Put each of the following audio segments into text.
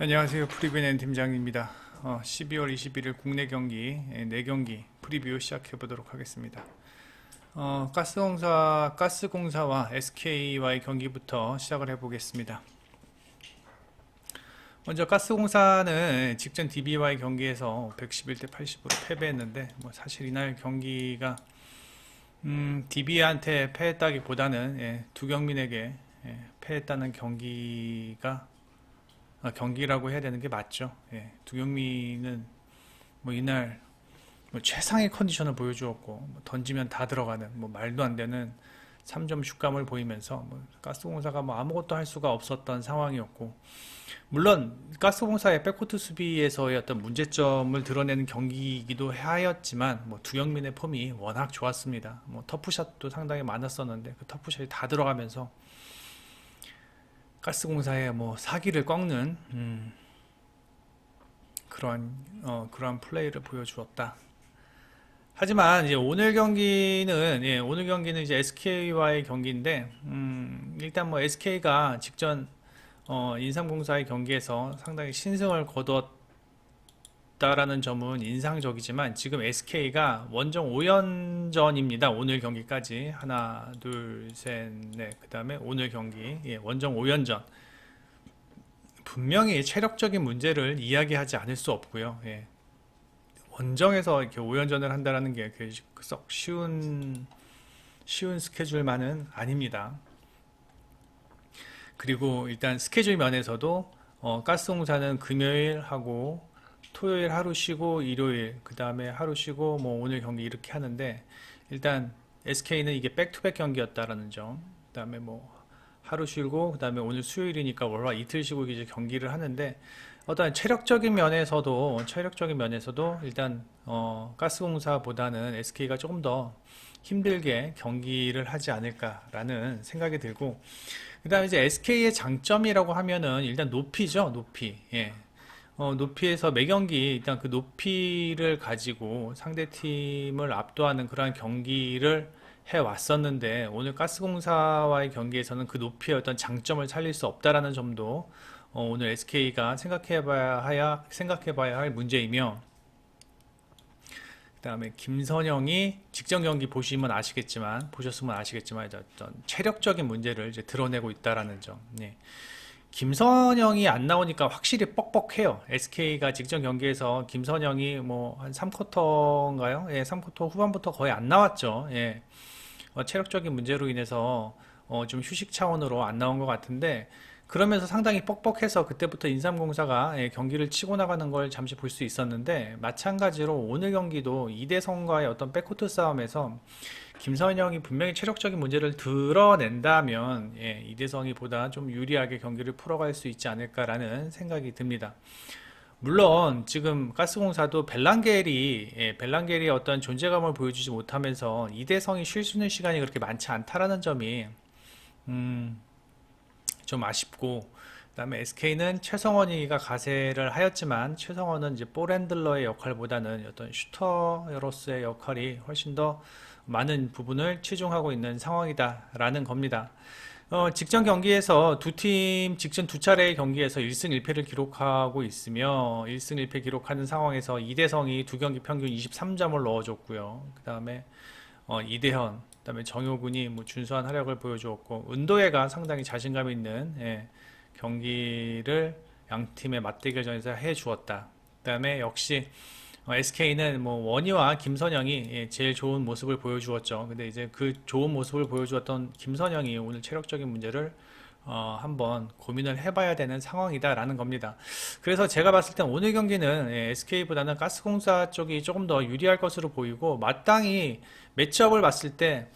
안녕하세요. 프리뷰낸 팀장입니다. 12월 21일 국내 경기 4경기 프리뷰 시작해 보도록 하겠습니다. 가스공사와 SK와의 경기부터 시작을 해 보겠습니다. 먼저 가스공사는 직전 DB와의 경기에서 111대 80으로 패배했는데 사실 이날 경기가 DB한테 패했다기보다는 두경민에게 패했다는 경기라고 해야 되는 게 맞죠. 두경민은 이날 최상의 컨디션을 보여주었고 던지면 다 들어가는 말도 안 되는 3점 슛감을 보이면서 가스공사가 아무것도 할 수가 없었던 상황이었고, 물론 가스공사의 백코트 수비에서의 어떤 문제점을 드러내는 경기이기도 하였지만 두경민의 폼이 워낙 좋았습니다. 터프샷도 상당히 많았었는데 그 터프샷이 다 들어가면서 가스공사의 사기를 꺾는 그러한 플레이를 보여주었다. 하지만 이제 오늘 경기는 이제 SK와의 경기인데, 일단 SK가 직전 인삼공사의 경기에서 상당히 신승을 거두었다라는 점은 인상적이지만, 지금 SK가 원정 5연전입니다. 오늘 경기까지 하나, 둘, 셋, 넷. 그 다음에 오늘 경기 원정 5연전. 분명히 체력적인 문제를 이야기하지 않을 수 없고요. 원정에서 이렇게 5연전을 한다는 게 썩 쉬운 스케줄만은 아닙니다. 그리고 일단 스케줄 면에서도 가스공사는 금요일 하고 토요일 하루 쉬고 일요일 그 다음에 하루 쉬고 오늘 경기 이렇게 하는데, 일단 SK는 이게 백투백 경기였다라는 점, 그 다음에 하루 쉬고 그 다음에 오늘 수요일이니까 월화 이틀 쉬고 이제 경기를 하는데, 어떤 체력적인 면에서도 일단 가스공사보다는 SK가 조금 더 힘들게 경기를 하지 않을까라는 생각이 들고, 그 다음에 이제 SK의 장점이라고 하면은 일단 높이죠. 높이. 높이에서 매 경기 일단 그 높이를 가지고 상대 팀을 압도하는 그러한 경기를 해 왔었는데, 오늘 가스공사와의 경기에서는 그 높이의 어떤 장점을 살릴 수 없다라는 점도 오늘 SK가 생각해봐야 할 문제이며, 그 다음에 김선영이 직전 경기 보셨으면 아시겠지만 어떤 체력적인 문제를 이제 드러내고 있다라는 점. 김선영이 안 나오니까 확실히 뻑뻑해요. SK가 직전 경기에서 김선영이 한 3쿼터인가요? 3쿼터 후반부터 거의 안 나왔죠. 체력적인 문제로 인해서 좀 휴식 차원으로 안 나온 것 같은데, 그러면서 상당히 뻑뻑해서 그때부터 인삼공사가 경기를 치고 나가는 걸 잠시 볼 수 있었는데, 마찬가지로 오늘 경기도 이대성과의 어떤 백코트 싸움에서 김선영이 분명히 체력적인 문제를 드러낸다면 이대성이 보다 좀 유리하게 경기를 풀어갈 수 있지 않을까라는 생각이 듭니다. 물론 지금 가스공사도 벨랑겔이 어떤 존재감을 보여주지 못하면서 이대성이 쉴 수 있는 시간이 그렇게 많지 않다라는 점이 좀 아쉽고, 그다음에 SK는 최성원이가 가세를 하였지만 최성원은 이제 볼 핸들러의 역할보다는 어떤 슈터로서의 역할이 훨씬 더 많은 부분을 치중하고 있는 상황이다라는 겁니다. 직전 경기에서 두 팀 직전 두 차례의 경기에서 1승 1패를 기록하고 있으며, 1승 1패 기록하는 상황에서 이대성이 두 경기 평균 23점을 넣어줬고요. 그 다음에 이대현, 그 다음에 정효군이 준수한 활약을 보여주었고, 은도혜가 상당히 자신감 있는 경기를 양 팀의 맞대결전에서 해주었다. 그 다음에 역시 SK는 원희와 김선영이 제일 좋은 모습을 보여주었죠. 근데 이제 그 좋은 모습을 보여주었던 김선영이 오늘 체력적인 문제를 한번 고민을 해봐야 되는 상황이다라는 겁니다. 그래서 제가 봤을 땐 오늘 경기는 SK보다는 가스공사 쪽이 조금 더 유리할 것으로 보이고, 마땅히 매치업을 봤을 때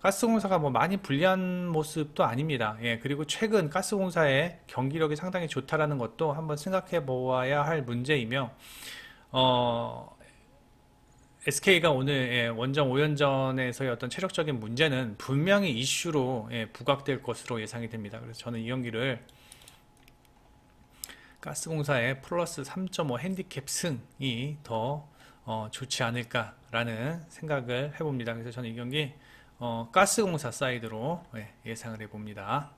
가스공사가 많이 불리한 모습도 아닙니다. 그리고 최근 가스공사의 경기력이 상당히 좋다라는 것도 한번 생각해 보아야 할 문제이며, SK가 오늘 원정 5연전에서의 어떤 체력적인 문제는 분명히 이슈로 부각될 것으로 예상이 됩니다. 그래서 저는 이 경기를 가스공사의 플러스 3.5 핸디캡 승이 더 좋지 않을까라는 생각을 해봅니다. 그래서 저는 이 경기 가스공사 사이드로 예상을 해봅니다.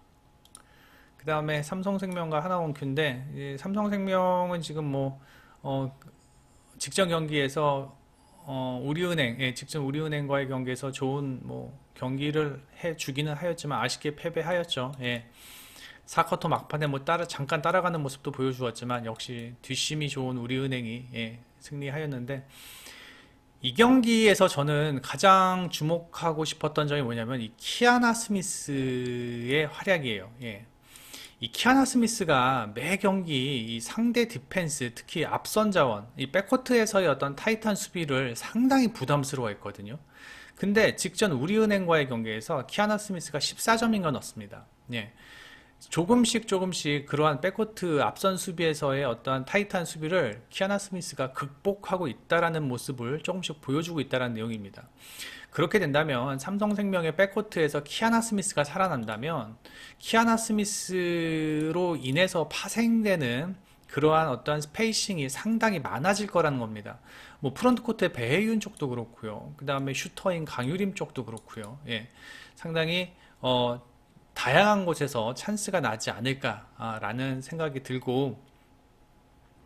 그 다음에 삼성생명과 하나원큐인데, 이 삼성생명은 지금 뭐 직전 경기에서 우리은행, 예, 직전 우리은행과의 경기에서 좋은 뭐 경기를 해주기는 하였지만 아쉽게 패배하였죠. 예. 4쿼터 막판에 뭐 잠깐 따라가는 모습도 보여주었지만 역시 뒷심이 좋은 우리은행이 예, 승리하였는데, 이 경기에서 저는 가장 주목하고 싶었던 점이 뭐냐면 이 키아나 스미스의 활약이에요. 예. 이 키아나 스미스가 매 경기 이 상대 디펜스, 특히 앞선 자원, 이 백코트에서의 어떤 타이탄 수비를 상당히 부담스러워했거든요. 근데 직전 우리은행과의 경기에서 키아나 스미스가 14점인가 넣었습니다. 예. 조금씩 그러한 백코트 앞선 수비에서의 어떠한 타이트한 수비를 키아나 스미스가 극복하고 있다라는 모습을 조금씩 보여주고 있다는 내용입니다. 그렇게 된다면 삼성생명의 백코트에서 키아나 스미스가 살아난다면 키아나 스미스로 인해서 파생되는 그러한 어떠한 스페이싱이 상당히 많아질 거라는 겁니다. 뭐 프론트코트의 배혜윤 쪽도 그렇고요. 그 다음에 슈터인 강유림 쪽도 그렇고요. 예. 상당히 다양한 곳에서 찬스가 나지 않을까라는 생각이 들고,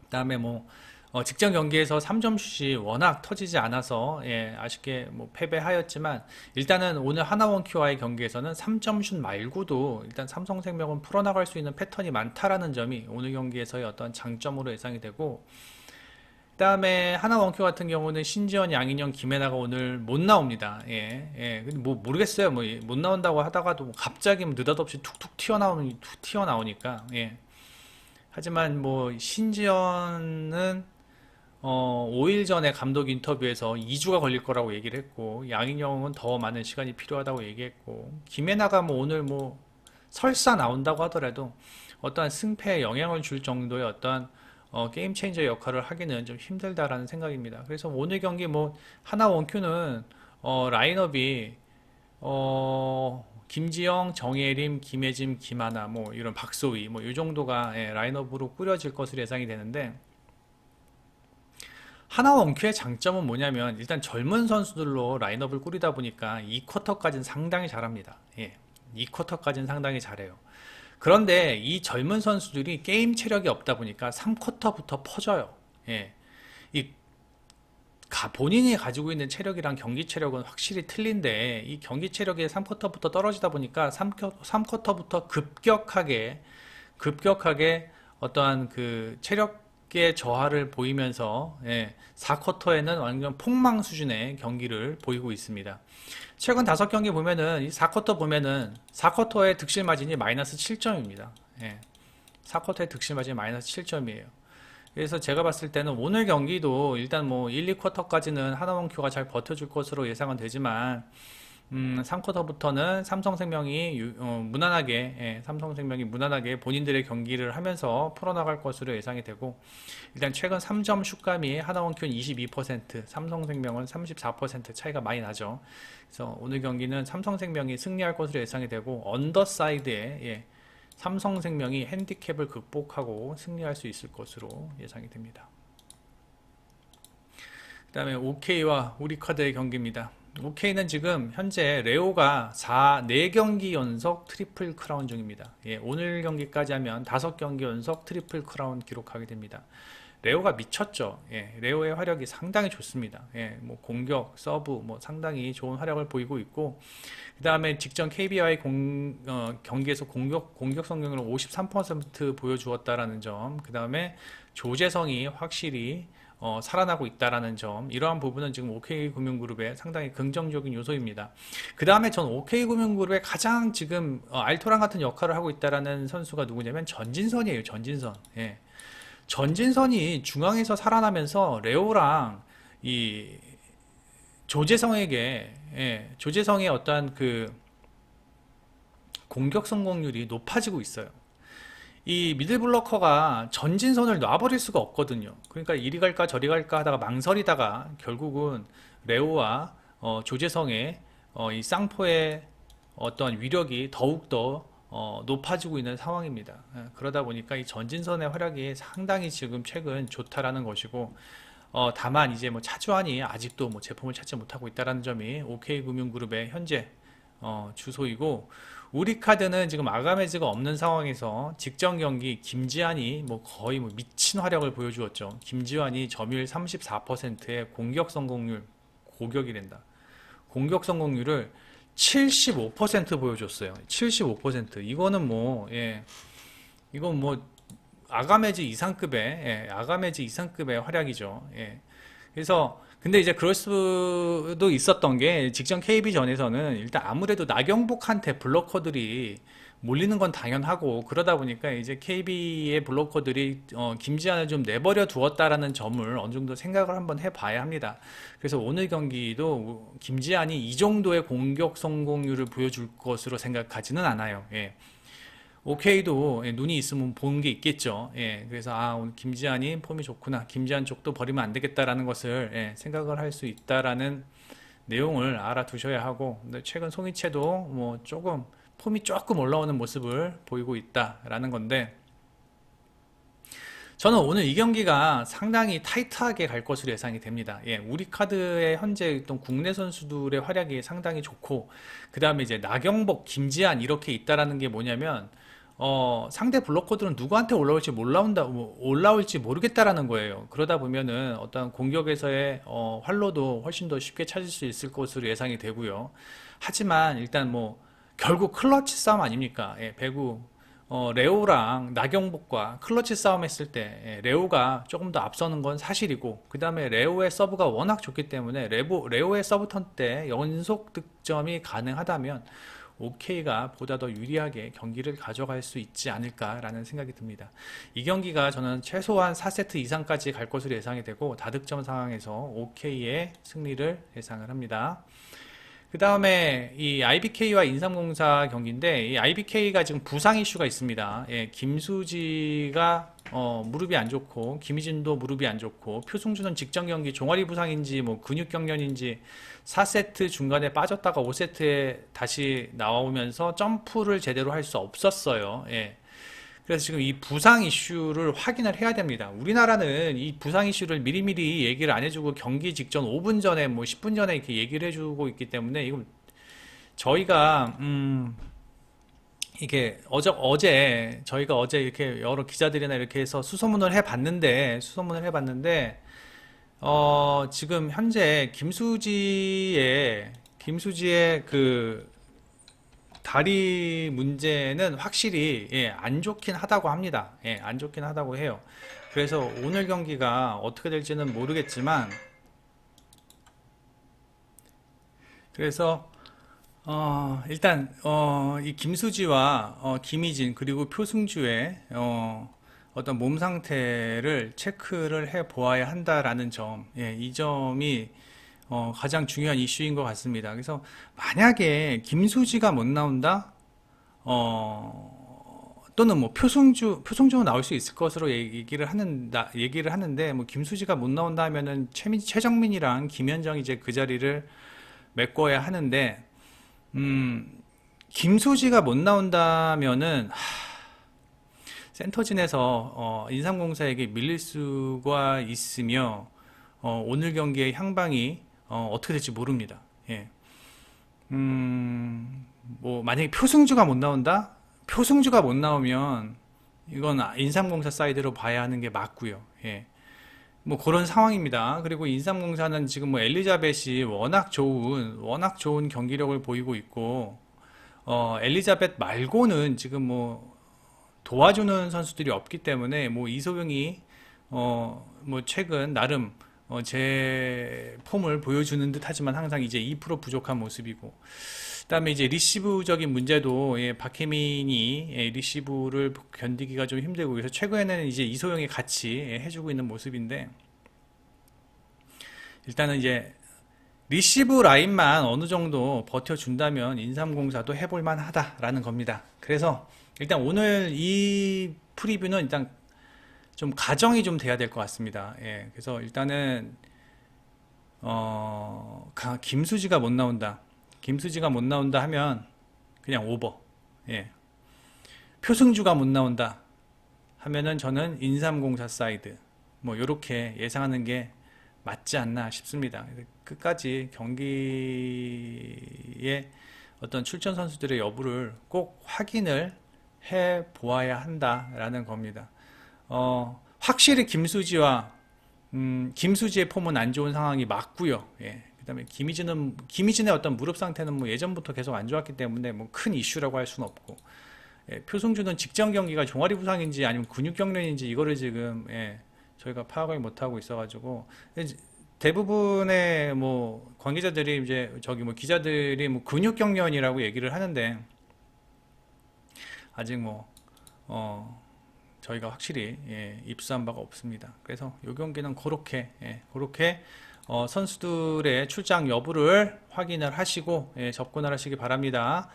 그 다음에 뭐 직전 경기에서 3점슛이 워낙 터지지 않아서 예, 아쉽게 뭐 패배하였지만, 일단은 오늘 하나원큐와의 경기에서는 3점슛 말고도 일단 삼성생명은 풀어나갈 수 있는 패턴이 많다라는 점이 오늘 경기에서의 어떤 장점으로 예상이 되고, 그 다음에 하나원큐 같은 경우는 신지현, 양인영, 김혜나가 오늘 못 나옵니다. 예, 예. 근데 뭐 모르겠어요. 뭐 못 나온다고 하다가도 뭐 갑자기 뭐 느닷없이 툭툭 튀어나오니까. 예. 하지만 뭐 신지현은 5일 전에 감독 인터뷰에서 2주가 걸릴 거라고 얘기를 했고, 양인영은 더 많은 시간이 필요하다고 얘기했고, 김혜나가 뭐 오늘 뭐 설사 나온다고 하더라도 어떠한 승패에 영향을 줄 정도의 어떠한 게임 체인저 역할을 하기는 좀 힘들다라는 생각입니다. 그래서 오늘 경기 뭐 하나 원큐는 라인업이 김지영, 정예림, 김혜진, 김하나, 뭐 이런 박소희 뭐 이 정도가 예, 라인업으로 꾸려질 것으로 예상이 되는데, 하나 원큐의 장점은 뭐냐면 일단 젊은 선수들로 라인업을 꾸리다 보니까 2쿼터까지는 상당히 잘합니다. 예. 2쿼터까지는 상당히 잘해요. 그런데 이 젊은 선수들이 게임 체력이 없다 보니까 3쿼터부터 퍼져요. 예. 이 본인이 가지고 있는 체력이랑 경기 체력은 확실히 틀린데, 이 경기 체력이 3쿼터부터 떨어지다 보니까 3쿼터부터 급격하게 어떠한 그 체력의 저하를 보이면서 예, 4쿼터에는 완전 폭망 수준의 경기를 보이고 있습니다. 최근 5경기 보면은 이 4쿼터 보면은 4쿼터의 득실 마진이 마이너스 7점입니다. 예. 4쿼터의 득실 마진이 마이너스 7점이에요. 그래서 제가 봤을 때는 오늘 경기도 일단 뭐 1, 2쿼터까지는 하나원큐가 잘 버텨줄 것으로 예상은 되지만 3쿼터부터는 삼성생명이 무난하게 본인들의 경기를 하면서 풀어나갈 것으로 예상이 되고, 일단 최근 3점 슛감이 하나원큐는 22%, 삼성생명은 34% 차이가 많이 나죠. 그래서 오늘 경기는 삼성생명이 승리할 것으로 예상이 되고, 언더사이드에 예, 삼성생명이 핸디캡을 극복하고 승리할 수 있을 것으로 예상이 됩니다. 그 다음에 OK와 우리카드의 경기입니다. OK는 지금 현재 레오가 4경기 연속 트리플 크라운 중입니다. 예, 오늘 경기까지 하면 5경기 연속 트리플 크라운 기록하게 됩니다. 레오가 미쳤죠. 예, 레오의 활약이 상당히 좋습니다. 예, 뭐 공격, 서브 뭐 상당히 좋은 활약을 보이고 있고, 그 다음에 직전 KB와의 경기에서 공격 성공률을 53% 보여주었다라는 점, 그 다음에 조재성이 확실히 살아나고 있다라는 점, 이러한 부분은 지금 OK금융그룹의 상당히 긍정적인 요소입니다. 그 다음에 전 OK금융그룹의 가장 지금 알토란 같은 역할을 하고 있다라는 선수가 누구냐면 전진선이에요. 전진선. 예. 전진선이 중앙에서 살아나면서 레오랑 이 조재성에게 예, 조재성의 어떠한 그 공격 성공률이 높아지고 있어요. 이 미들블러커가 전진선을 놔버릴 수가 없거든요. 그러니까 이리 갈까 저리 갈까 하다가 망설이다가 결국은 레오와 조재성의 이 쌍포의 어떤 위력이 더욱더 높아지고 있는 상황입니다. 그러다 보니까 이 전진선의 활약이 상당히 지금 최근 좋다라는 것이고, 다만 이제 뭐 차주환이 아직도 뭐 제품을 찾지 못하고 있다는 점이 OK금융그룹의 현재 주소이고, 우리카드는 지금 아가메즈가 없는 상황에서 직전 경기 김지한이 뭐 거의 뭐 미친 활약을 보여주었죠. 김지한이 점유율 34%의 공격 성공률, 고격이란다. 공격 성공률을 75% 보여줬어요. 75%. 이거는 뭐, 예, 이건 뭐 아가메즈 이상급의, 예, 아가메즈 이상급의 활약이죠. 예. 그래서 근데 이제 그럴 수도 있었던 게 직전 KB전에서는 일단 아무래도 나경복한테 블로커들이 몰리는 건 당연하고, 그러다 보니까 이제 KB의 블로커들이 김지한을 좀 내버려 두었다라는 점을 어느 정도 생각을 한번 해봐야 합니다. 그래서 오늘 경기도 김지한이 이 정도의 공격 성공률을 보여줄 것으로 생각하지는 않아요. 예. 오케이도 눈이 있으면 보는 게 있겠죠. 예, 그래서 오늘 김지한이 폼이 좋구나. 김지한 쪽도 버리면 안 되겠다라는 것을 생각을 할 수 있다라는 내용을 알아두셔야 하고, 근데 최근 송이채도 뭐 조금 폼이 조금 올라오는 모습을 보이고 있다라는 건데, 저는 오늘 이 경기가 상당히 타이트하게 갈 것으로 예상이 됩니다. 예, 우리카드의 현재 있던 국내 선수들의 활약이 상당히 좋고, 그 다음에 이제 나경복, 김지한 이렇게 있다라는 게 뭐냐면, 상대 블로커들은 누구한테 올라올지 모르겠다라는 거예요. 그러다 보면은 어떤 공격에서의 활로도 훨씬 더 쉽게 찾을 수 있을 것으로 예상이 되고요. 하지만 일단 뭐 결국 클러치 싸움 아닙니까? 예, 배구 레오랑 나경복과 클러치 싸움 했을 때 레오가 조금 더 앞서는 건 사실이고, 그 다음에 레오의 서브가 워낙 좋기 때문에 레오의 서브 턴 때 연속 득점이 가능하다면 OK가 보다 더 유리하게 경기를 가져갈 수 있지 않을까라는 생각이 듭니다. 이 경기가 저는 최소한 4세트 이상까지 갈 것으로 예상이 되고, 다득점 상황에서 OK의 승리를 예상을 합니다. 그 다음에 이 IBK와 인삼공사 경기인데, 이 IBK가 지금 부상 이슈가 있습니다. 예, 김수지가 무릎이 안 좋고, 김희진도 무릎이 안 좋고, 표승준은 직전 경기 종아리 부상인지 뭐 근육 경련인지 4세트 중간에 빠졌다가 5세트에 다시 나오면서 점프를 제대로 할 수 없었어요. 예. 그래서 지금 이 부상 이슈를 확인을 해야 됩니다. 우리나라는 이 부상 이슈를 미리미리 얘기를 안 해주고 경기 직전 5분 전에 뭐 10분 전에 이렇게 얘기를 해주고 있기 때문에, 이거 저희가 이게 어제 저희가 어제 이렇게 여러 기자들이나 이렇게 해서 수소문을 해봤는데 지금 현재 김수지의 그 다리 문제는 확실히 안 좋긴 하다고 합니다. 안 좋긴 하다고 해요. 그래서 오늘 경기가 어떻게 될지는 모르겠지만, 그래서 일단 이 김수지와 김희진 그리고 표승주의 어떤 몸 상태를 체크를 해 보아야 한다라는 점, 이 점이 가장 중요한 이슈인 것 같습니다. 그래서 만약에 김수지가 못 나온다, 또는 뭐 표승주는 나올 수 있을 것으로 얘기를 하는데, 뭐 김수지가 못 나온다 하면은 최정민이랑 김현정이 이제 그 자리를 메꿔야 하는데, 김수지가 못 나온다면은 센터진에서 인삼공사에게 밀릴 수가 있으며, 오늘 경기의 향방이 어떻게 될지 모릅니다. 예. 뭐 만약에 표승주가 못 나온다? 표승주가 못 나오면 이건 인삼공사 사이드로 봐야 하는 게 맞고요. 예. 뭐 그런 상황입니다. 그리고 인삼공사는 지금 뭐 엘리자벳이 워낙 좋은 경기력을 보이고 있고, 엘리자벳 말고는 지금 뭐 도와주는 선수들이 없기 때문에, 뭐 이소영이 뭐 최근 나름 제 폼을 보여주는 듯 하지만 항상 이제 2% 부족한 모습이고, 그다음에 이제 리시브적인 문제도 박혜민이 리시브를 견디기가 좀 힘들고, 그래서 최근에는 이제 이소영이 같이 해주고 있는 모습인데, 일단은 이제 리시브 라인만 어느 정도 버텨준다면 인삼공사도 해볼만 하다라는 겁니다. 그래서 일단 오늘 이 프리뷰는 일단 좀 가정이 좀 돼야 될 것 같습니다. 예, 그래서 일단은 김수지가 못 나온다. 김수지가 못 나온다 하면 그냥 오버. 예. 표승주가 못 나온다 하면은 저는 인삼공사 사이드 뭐 요렇게 예상하는 게 맞지 않나 싶습니다. 끝까지 경기에 어떤 출전 선수들의 여부를 꼭 확인을 해 보아야 한다라는 겁니다. 확실히 김수지의 폼은 안 좋은 상황이 맞고요. 예. 그다음에 김희진의 어떤 무릎 상태는 뭐 예전부터 계속 안 좋았기 때문에 뭐 큰 이슈라고 할 수는 없고, 예. 표승주는 직전 경기가 종아리 부상인지 아니면 근육 경련인지 이거를 지금, 예, 저희가 파악을 못 하고 있어가지고, 대부분의 뭐 관계자들이 이제 저기 뭐 기자들이 뭐 근육 경련이라고 얘기를 하는데, 아직 뭐 저희가 확실히, 예, 입수한 바가 없습니다. 그래서 이 경기는 그렇게, 예, 그렇게 선수들의 출장 여부를 확인을 하시고, 예, 접근을 하시기 바랍니다.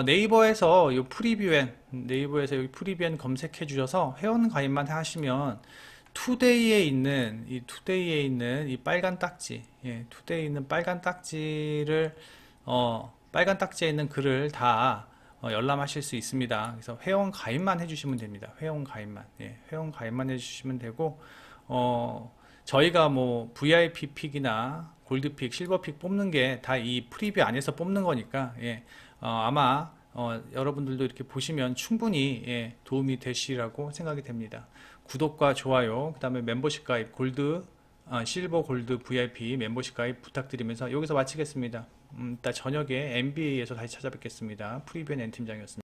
네이버에서 이 프리뷰엔 검색해 주셔서 회원 가입만 하시면 투데이에 있는 이 빨간 딱지, 예, 투데이에 있는 빨간 딱지를, 빨간 딱지에 있는 글을 다 열람하실 수 있습니다. 그래서 회원 가입만 해주시면 됩니다. 회원 가입만, 예, 회원 가입만 해주시면 되고, 저희가 뭐 VIP 픽이나 골드 픽, 실버 픽 뽑는 게 다 이 프리뷰 안에서 뽑는 거니까, 예, 아마 여러분들도 이렇게 보시면 충분히, 예, 도움이 되시라고 생각이 됩니다. 구독과 좋아요, 그 다음에 멤버십 가입, 실버, 골드, VIP 멤버십 가입 부탁드리면서 여기서 마치겠습니다. 이따 저녁에 NBA에서 다시 찾아뵙겠습니다. 프리뷰엔 N팀장이었습니다.